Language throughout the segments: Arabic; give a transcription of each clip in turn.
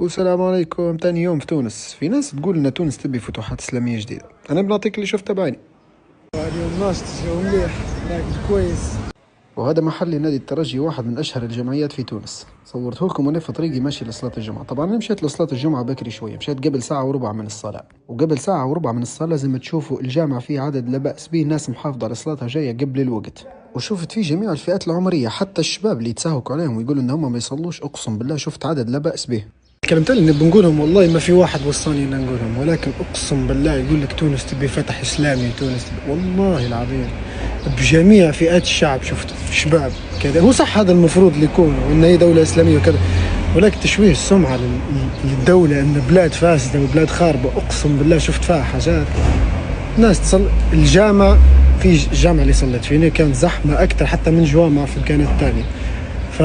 والسلام عليكم. تاني يوم في تونس، في ناس تقول ان تونس تبي فتوحات اسلاميه جديده. انا بنعطيك اللي شفته بعيني. اليوم ناشط الجو مليح، راقد كويس. وهذا محل نادي الترجي، واحد من اشهر الجمعيات في تونس. صورته لكم وانا في طريقي ماشي لصلاه الجمعه. طبعا انا مشيت لصلاه الجمعه بكري شويه، مشيت قبل ساعه وربع من الصلاه. وقبل ساعه وربع من الصلاه زي ما تشوفوا الجامع فيه عدد لا باس به، ناس محافظه على صلاتها جايه قبل الوقت. وشفت فيه جميع الفئات العمريه، حتى الشباب اللي يتساهلوا عليهم ويقولوا ان هم ما يصلوش، اقسم بالله شفت عدد لا باس به. كلمت اللي بنقولهم والله ما في واحد وصاني ان نقولهم، ولكن اقسم بالله يقول لك تونس تبي فتح اسلامي، تونس تبي والله العظيم بجميع فئات الشعب. شفت شباب كذا، هو صح هذا المفروض اللي يكون وان هي دوله اسلاميه وكذا، ولكن تشويه السمعه للدوله ان بلاد فاسده وبلاد خاربه. اقسم بالله شفت فيها حاجات. ناس تصل الجامع، في جامع اللي صليت فيه كانت زحمه اكثر حتى من جوامع في الكيانات الثانيه. ف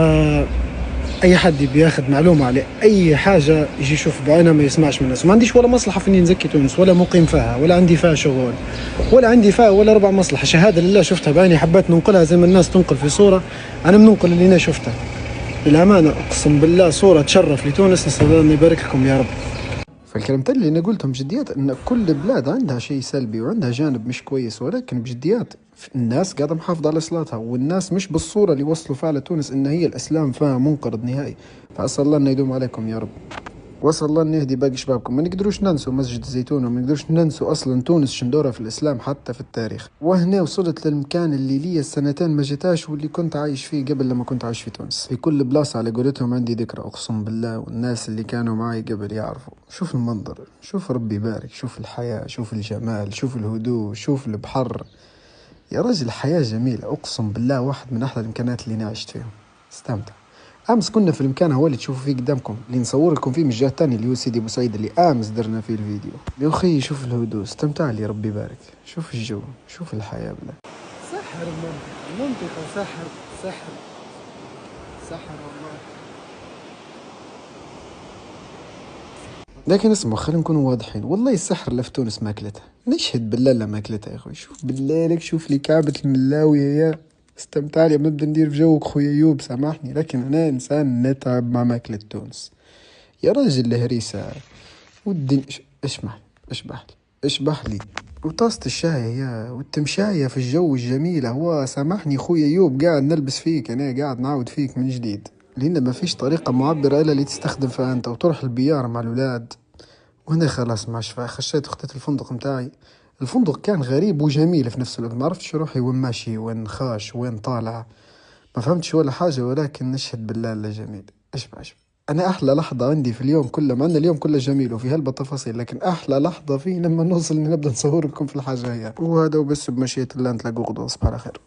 اي حد يبي ياخذ معلومه على اي حاجه يجي يشوف بعينه، ما يسمعش من الناس. ما عنديش ولا مصلحه في اني نزكي تونس، ولا مقيم فيها، ولا عندي فيها شغل، ولا عندي فيها ولا ربع مصلحه. شهاده لله شفتها بعيني، حبيت ننقلها زي ما الناس تنقل في صوره. انا بننقل اللي انا شفتها للامانه. اقسم بالله صوره تشرف لتونس. نسال الله انه يبارك لكم يا رب. فالكلمتين اللي انا قلتهم جديات، ان كل بلاد عندها شيء سلبي وعندها جانب مش كويس، ولكن بجديات الناس قاعده محافظه على صلاتها، والناس مش بالصوره اللي وصلوا فيها لتونس ان هي الاسلام فيها منقرض نهائي. فاسال الله انه يدوم عليكم يا رب، واسال الله انه يهدي باقي شبابكم. ما نقدروش ننسوا مسجد الزيتون، وما نقدروش ننسوا اصلا تونس شندورة في الاسلام حتى في التاريخ. وهنا وصلت للمكان اللي لي السنتين ما جيتاش، واللي كنت عايش فيه قبل لما كنت عايش في تونس. في كل بلاصه على قولتهم عندي ذكرى، اقسم بالله، والناس اللي كانوا معي قبل يعرفوا. شوف المنظر، شوف ربي يبارك، شوف الحياه، شوف الجمال، شوف الهدوء، شوف البحر. يا رجل الحياه جميله، اقسم بالله واحد من احلى الامكانيات اللي انا عشت فيهم. استمتع. امس كنا في المكان هو اللي تشوفوا فيه قدامكم، اللي نصور لكم فيه من الجهه الثانيه، اللي هو سيدي بوسعيد اللي امس درنا فيه الفيديو. يا اخي شوف الهدوء، استمتع لي ربي يبارك. شوف الجو، شوف الحياه بالله. سحر المنطقه، سحر سحر سحر والله. لكن اسمعوا، خلينا نكونوا واضحين، والله السحر اللي في تونس ما اكلتها، نشهد بالله لما اكلتها يا اخوي. شوف بالله لك، شوف لي كعبة الملاوية يا استمتع لي. بنبدا ندير في جوك خويا ايوب، سامحني، لكن انا انسان نتعب مع ماكلة تونس. يا راجل الهريسة والدنيا، اشبح لي وطاسة الشاي يا والتمشاية في الجو الجميل. هو سامحني خويا ايوب، قاعد نلبس فيك، انا قاعد نعاود فيك من جديد، لان ما فيش طريقة معبرة الا اللي تستخدم فيها انت وتروح البيار مع الولاد. وهنا خلاص ما شفا، خشيت خطيت الفندق متاعي. الفندق كان غريب وجميل في نفس الوقت، ما عرفتش روحي وين ماشي، وين خاش، وين طالع، ما فهمتش ولا حاجة. ولكن نشهد بالله لا جميل. اشبع. انا احلى لحظة عندي في اليوم كله، مع ان اليوم كله جميل وفي هلبة تفاصيل، لكن احلى لحظة فيه لما نوصل نبدأ نصور لكم في الحاجة هي. وهذا وبس، بمشيئة الله نتلاقوا غدوة. صباح على خير.